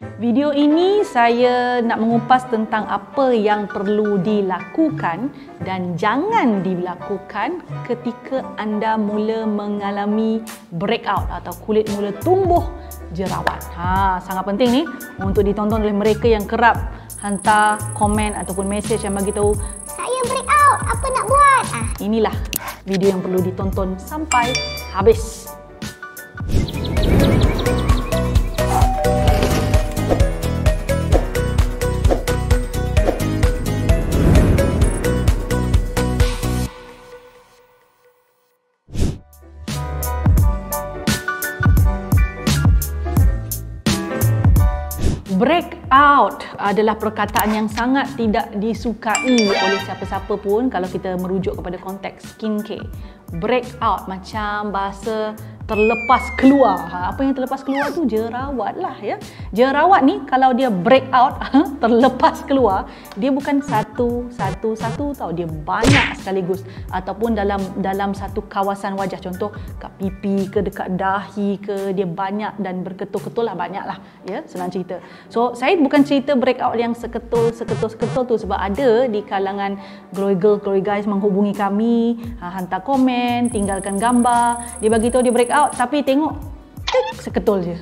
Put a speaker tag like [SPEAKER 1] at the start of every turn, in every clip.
[SPEAKER 1] Video ini saya nak mengupas tentang apa yang perlu dilakukan dan jangan dilakukan ketika anda mula mengalami breakout atau kulit mula tumbuh jerawat. Sangat penting ni untuk ditonton oleh mereka yang kerap hantar komen ataupun mesej yang bagi tahu saya breakout, apa nak buat? Inilah video yang perlu ditonton sampai habis. Breakout adalah perkataan yang sangat tidak disukai oleh siapa-siapa pun kalau kita merujuk kepada konteks skincare. Breakout macam bahasa terlepas keluar. Apa yang terlepas keluar tu? Jerawat lah ya. Jerawat ni kalau dia breakout, terlepas keluar, dia bukan satu tau. Dia banyak sekaligus ataupun dalam satu kawasan wajah. Contoh kat pipi ke dekat dahi ke, dia banyak dan berketul-ketul lah, banyak lah ya, senang cerita. So saya bukan cerita breakout yang seketul tu sebab ada di kalangan glory guys menghubungi kami, hantar komen, tinggalkan gambar, dia bagi tahu dia breakout tapi tengok seketul je.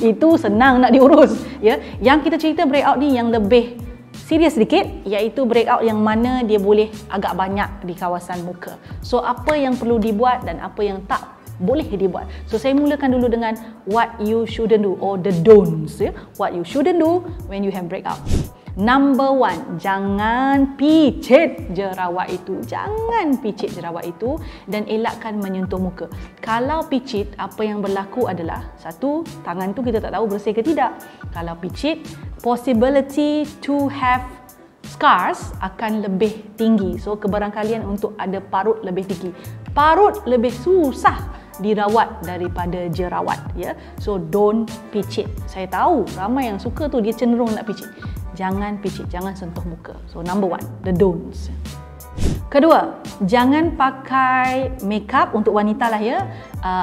[SPEAKER 1] Itu senang nak diurus ya. Yang kita cerita breakout ni yang lebih serius sedikit, iaitu breakout yang mana dia boleh agak banyak di kawasan muka. So apa yang perlu dibuat dan apa yang tak boleh dibuat. So saya mulakan dulu dengan what you shouldn't do or the don'ts ya. What you shouldn't do when you have breakout. Number 1, jangan picit jerawat itu. Jangan picit jerawat itu dan elakkan menyentuh muka. Kalau picit, apa yang berlaku adalah satu, tangan tu kita tak tahu bersih ke tidak. Kalau picit, possibility to have scars akan lebih tinggi. So kebarangkalian untuk ada parut lebih tinggi. Parut lebih susah dirawat daripada jerawat ya. So don't picit. Saya tahu ramai yang suka tu, dia cenderung nak picit. Jangan picit, jangan sentuh muka. So number 1, the don'ts. Kedua, jangan pakai makeup untuk wanita lah ya,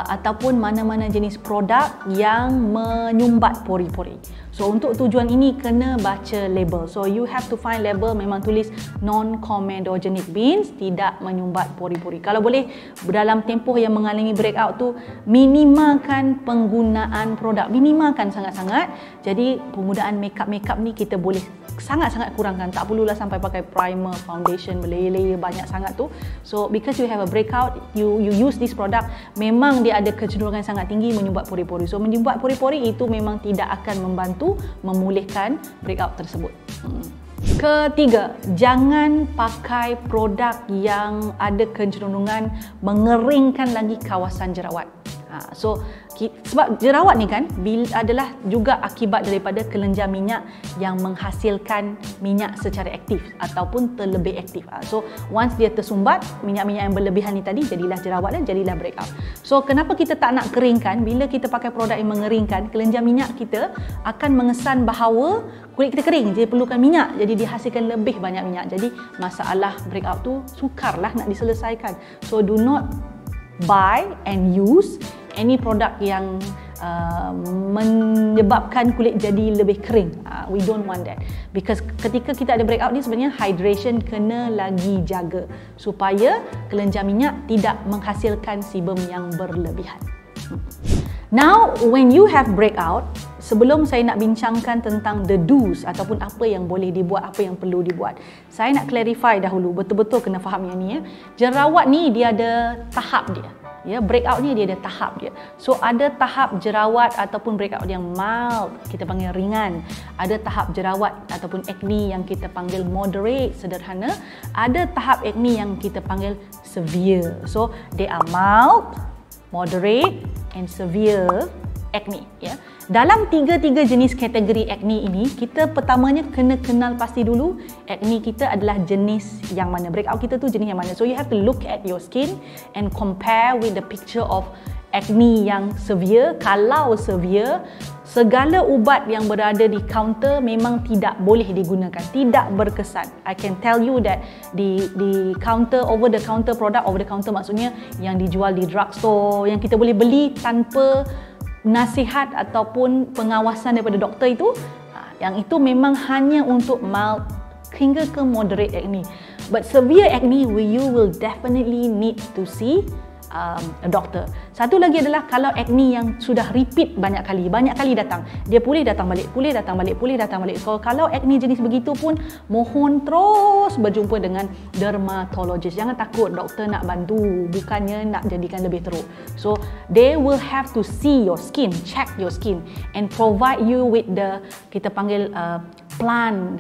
[SPEAKER 1] ataupun mana-mana jenis produk yang menyumbat pori-pori. So untuk tujuan ini kena baca label. So you have to find label memang tulis non-comedogenic means tidak menyumbat pori-pori. Kalau boleh dalam tempoh yang mengalami breakout tu minimalkan penggunaan produk, minimalkan sangat-sangat. Jadi penggunaan makeup ni kita boleh sangat-sangat kurangkan. Tak perlulah sampai pakai primer, foundation, berlayer-layer banyak sangat tu. So because you have a breakout, you use this product, memang dia ada kecenderungan sangat tinggi menyumbat pori-pori. So menyumbat pori-pori itu memang tidak akan membantu memulihkan breakout tersebut. Ketiga, jangan pakai produk yang ada kecenderungan mengeringkan lagi kawasan jerawat. So sebab jerawat ni kan adalah juga akibat daripada kelenjar minyak yang menghasilkan minyak secara aktif ataupun terlebih aktif. So once dia tersumbat, minyak-minyak yang berlebihan ni tadi, jadilah jerawat dan jadilah breakout. So kenapa kita tak nak keringkan? Bila kita pakai produk yang mengeringkan, kelenjar minyak kita akan mengesan bahawa kulit kita kering, dia perlukan minyak, jadi dihasilkan lebih banyak minyak. Jadi masalah breakout tu sukarlah nak diselesaikan. So do not buy and use any produk yang menyebabkan kulit jadi lebih kering. We don't want that. Because ketika kita ada breakout ni sebenarnya hydration kena lagi jaga supaya kelenjar minyak tidak menghasilkan sebum yang berlebihan. Now, when you have breakout, sebelum saya nak bincangkan tentang the do's ataupun apa yang boleh dibuat, apa yang perlu dibuat, saya nak clarify dahulu, betul-betul kena faham yang ni ya. Jerawat ni dia ada tahap dia. Ya, breakout ni dia ada tahap dia. So ada tahap jerawat ataupun breakout yang mild, kita panggil ringan. Ada tahap jerawat ataupun acne yang kita panggil moderate, sederhana. Ada tahap acne yang kita panggil severe. So they are mild, moderate and severe acne ya. Dalam tiga-tiga jenis kategori acne ini, kita pertamanya kena kenal pasti dulu acne kita adalah jenis yang mana, breakout kita tu jenis yang mana. So you have to look at your skin and compare with the picture of acne yang severe. Kalau severe, segala ubat yang berada di kaunter memang tidak boleh digunakan, tidak berkesan. I can tell you that di counter, over the counter product, over the counter maksudnya yang dijual di drugstore, yang kita boleh beli tanpa nasihat ataupun pengawasan daripada doktor itu, yang itu memang hanya untuk mild hingga ke moderate acne. But severe acne, you will definitely need to see a doctor. Satu lagi adalah kalau acne yang sudah repeat banyak kali datang, dia pulih datang balik, pulih datang balik, pulih datang balik. So kalau acne jenis begitu pun, mohon terus berjumpa dengan dermatologist. Jangan takut, doktor nak bantu, bukannya nak jadikan lebih teruk. So they will have to see your skin, check your skin and provide you with the, kita panggil plan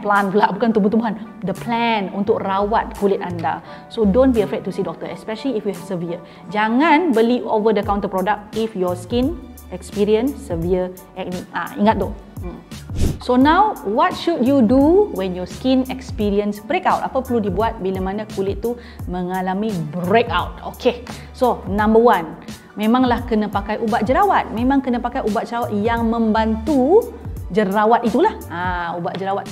[SPEAKER 1] pula, bukan tumbuh-tumbuhan, the plan untuk rawat kulit anda. So don't be afraid to see doctor, especially if you have severe. Jangan beli over the counter product if your skin experience severe acne. Ingat tu. So now, what should you do when your skin experience breakout? Apa perlu dibuat bila mana kulit tu mengalami breakout? Okay, so number one, memanglah kena pakai ubat jerawat. Memang kena pakai ubat jerawat yang membantu jerawat itulah. Ubat jerawat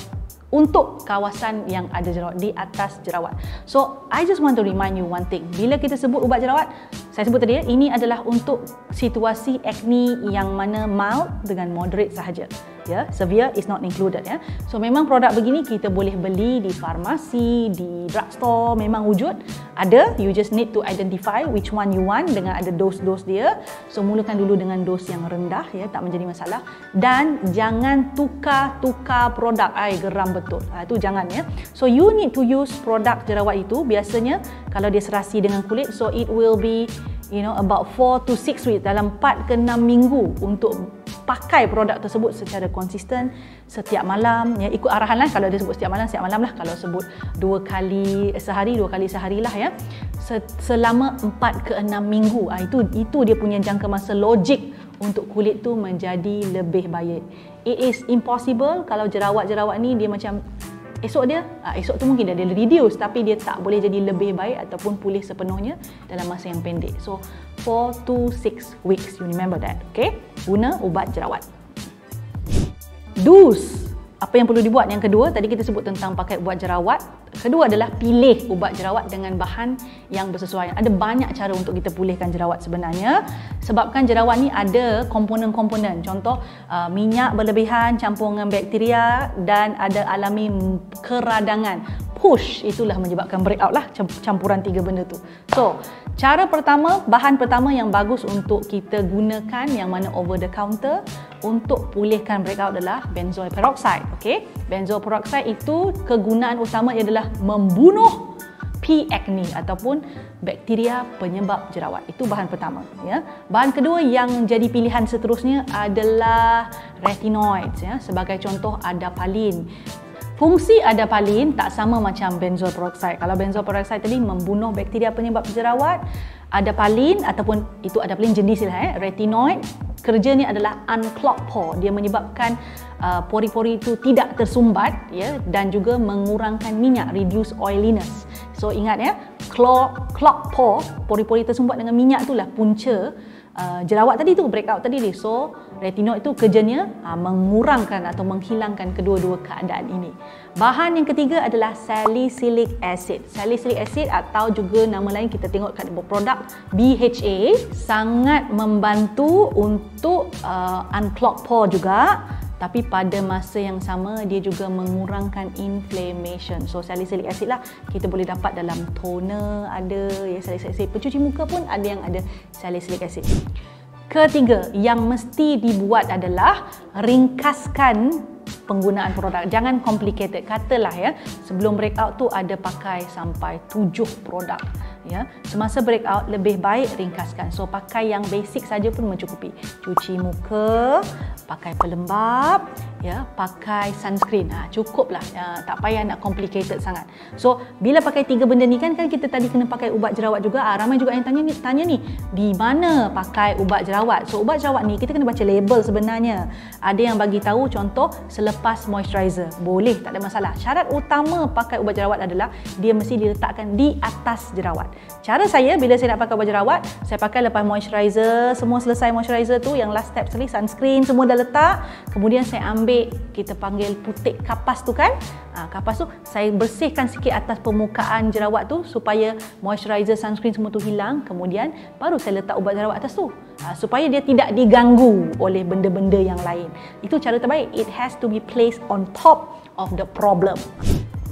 [SPEAKER 1] untuk kawasan yang ada jerawat, di atas jerawat. So, I just want to remind you one thing. Bila kita sebut ubat jerawat, saya sebut tadi, ini adalah untuk situasi acne yang mana mild dengan moderate sahaja. Ya, severe is not included ya. So memang produk begini kita boleh beli di farmasi, di drugstore, memang wujud ada. You just need to identify which one you want dengan ada dos-dos dia. So mulakan dulu dengan dos yang rendah ya, tak menjadi masalah. Dan jangan tukar-tukar produk. Geram betul. Itu jangan ya. So you need to use produk jerawat itu biasanya kalau dia serasi dengan kulit, so it will be about 4 to 6 weeks, dalam 4 ke 6 minggu untuk pakai produk tersebut secara konsisten setiap malam ya, ikut arahan lah. Kalau dia sebut setiap malam lah. Kalau sebut 2 kali sehari lah ya, selama 4 ke 6 minggu. Itu dia punya jangka masa logik untuk kulit tu menjadi lebih baik. It is impossible kalau jerawat-jerawat ni dia macam esok tu mungkin dia reduce, tapi dia tak boleh jadi lebih baik ataupun pulih sepenuhnya dalam masa yang pendek. So 4 to 6 weeks, you remember that, okay? Guna ubat jerawat. Do's, apa yang perlu dibuat? Yang kedua, tadi kita sebut tentang pakai ubat jerawat. Kedua adalah pilih ubat jerawat dengan bahan yang bersesuaian. Ada banyak cara untuk kita pulihkan jerawat sebenarnya. Sebabkan jerawat ni ada komponen-komponen. Contoh, minyak berlebihan campur dengan bakteria dan ada alami keradangan. Push, itulah menyebabkan breakout lah, campuran 3 benda tu. So, cara pertama, bahan pertama yang bagus untuk kita gunakan yang mana over the counter untuk pulihkan breakout adalah benzoyl peroxide. Okay? Benzoyl peroxide itu kegunaan utama adalah membunuh P. acne ataupun bakteria penyebab jerawat. Itu bahan pertama ya. Bahan kedua yang jadi pilihan seterusnya adalah retinoids ya. Sebagai contoh, adapalene. Fungsi adapalene tak sama macam benzoyl peroxide. Kalau benzoyl peroxide tadi membunuh bakteria penyebab jerawat, adapalene ataupun itu adapalene jenis lah retinoid, kerjanya adalah unclog pore. Dia menyebabkan pori-pori itu tidak tersumbat ya, dan juga mengurangkan minyak, reduce oiliness. So ingat ya, clog pore, pori-pori tersumbat dengan minyak itulah punca jerawat tadi tu, breakout tadi ni. So retinoid itu kerjanya mengurangkan atau menghilangkan kedua-dua keadaan ini. Bahan yang ketiga adalah salicylic acid. Salicylic acid atau juga nama lain kita tengok kat produk BHA, sangat membantu untuk unclog pore juga. Tapi pada masa yang sama dia juga mengurangkan inflammation. So salicylic acid lah kita boleh dapat dalam toner, ada ya salicylic acid. Pencuci muka pun ada yang ada salicylic acid. Ketiga yang mesti dibuat adalah ringkaskan penggunaan produk. Jangan complicated. Katalah ya, sebelum breakout tu ada pakai sampai 7 produk. Ya, semasa breakout lebih baik ringkaskan. So pakai yang basic saja pun mencukupi. Cuci muka, pakai pelembap, ya, pakai sunscreen. Cukuplah. Ya, tak payah nak complicated sangat. So bila pakai 3 benda ni kan kita tadi kena pakai ubat jerawat juga. Ramai juga yang tanya ni, di mana pakai ubat jerawat? So ubat jerawat ni kita kena baca label sebenarnya. Ada yang bagi tahu contoh selepas moisturizer. Boleh, tak ada masalah. Syarat utama pakai ubat jerawat adalah dia mesti diletakkan di atas jerawat. Cara saya bila saya nak pakai ubat jerawat, saya pakai lepas moisturizer, semua selesai moisturizer tu, yang last step sekali sunscreen semua dah letak, kemudian saya ambil ambil, kita panggil putik kapas tu kan. Kapas tu saya bersihkan sikit atas permukaan jerawat tu supaya moisturizer, sunscreen semua tu hilang. Kemudian baru saya letak ubat jerawat atas tu supaya dia tidak diganggu oleh benda-benda yang lain. Itu cara terbaik. It has to be placed on top of the problem.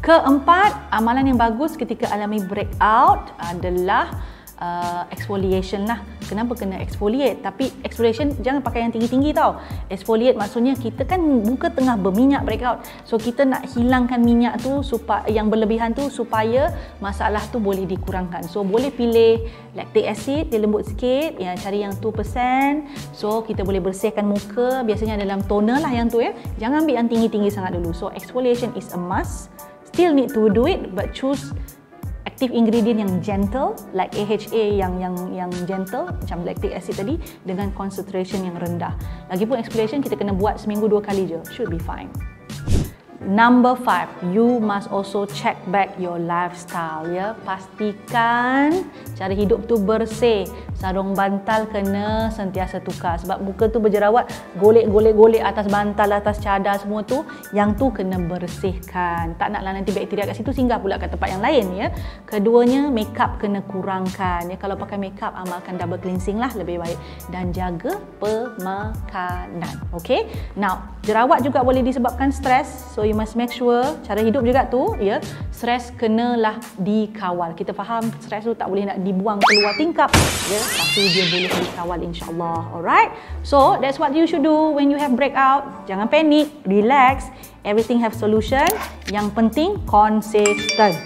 [SPEAKER 1] Keempat, amalan yang bagus ketika alami breakout adalah exfoliation lah. Kenapa kena exfoliate? Tapi exfoliation jangan pakai yang tinggi-tinggi tau. Exfoliate maksudnya kita kan muka tengah berminyak breakout. So kita nak hilangkan minyak tu supaya yang berlebihan tu supaya masalah tu boleh dikurangkan. So boleh pilih lactic acid, dia lembut sikit, ya, cari yang 2%. So kita boleh bersihkan muka, biasanya dalam toner lah yang tu ya. Jangan ambil yang tinggi-tinggi sangat dulu. So exfoliation is a must. Still need to do it but choose active ingredient yang gentle, like AHA yang gentle macam lactic acid tadi, dengan concentration yang rendah. Lagipun exfoliation kita kena buat seminggu 2 kali je, should be fine. Number 5, you must also check back your lifestyle ya. Pastikan cara hidup tu bersih. Sarung bantal kena sentiasa tukar sebab muka tu berjerawat, golek atas bantal, atas cadar semua tu, yang tu kena bersihkan. Tak naklah nanti bakteria kat situ singgah pula kat tempat yang lain ya. Keduanya, makeup kena kurangkan ya. Kalau pakai makeup, amalkan double cleansing lah lebih baik, dan jaga pemakanan. Okay? Now, jerawat juga boleh disebabkan stres. So you must make sure cara hidup juga tu ya, stres kenalah dikawal. Kita faham stres tu tak boleh nak dibuang keluar tingkap ya, tapi dia boleh dikawal insya-Allah. Alright? So that's what you should do when you have breakout. Jangan panik, relax. Everything have solution. Yang penting konsisten.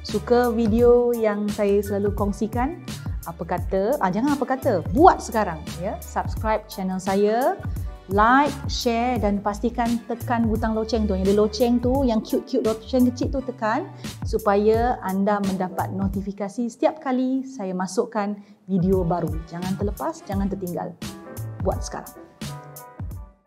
[SPEAKER 1] Suka video yang saya selalu kongsikan? Apa kata? Jangan apa kata, buat sekarang ya. Subscribe channel saya, like, share, dan pastikan tekan butang loceng tu. Yang ada loceng tu, yang cute-cute loceng kecil tu tekan supaya anda mendapat notifikasi setiap kali saya masukkan video baru. Jangan terlepas, jangan tertinggal. Buat sekarang.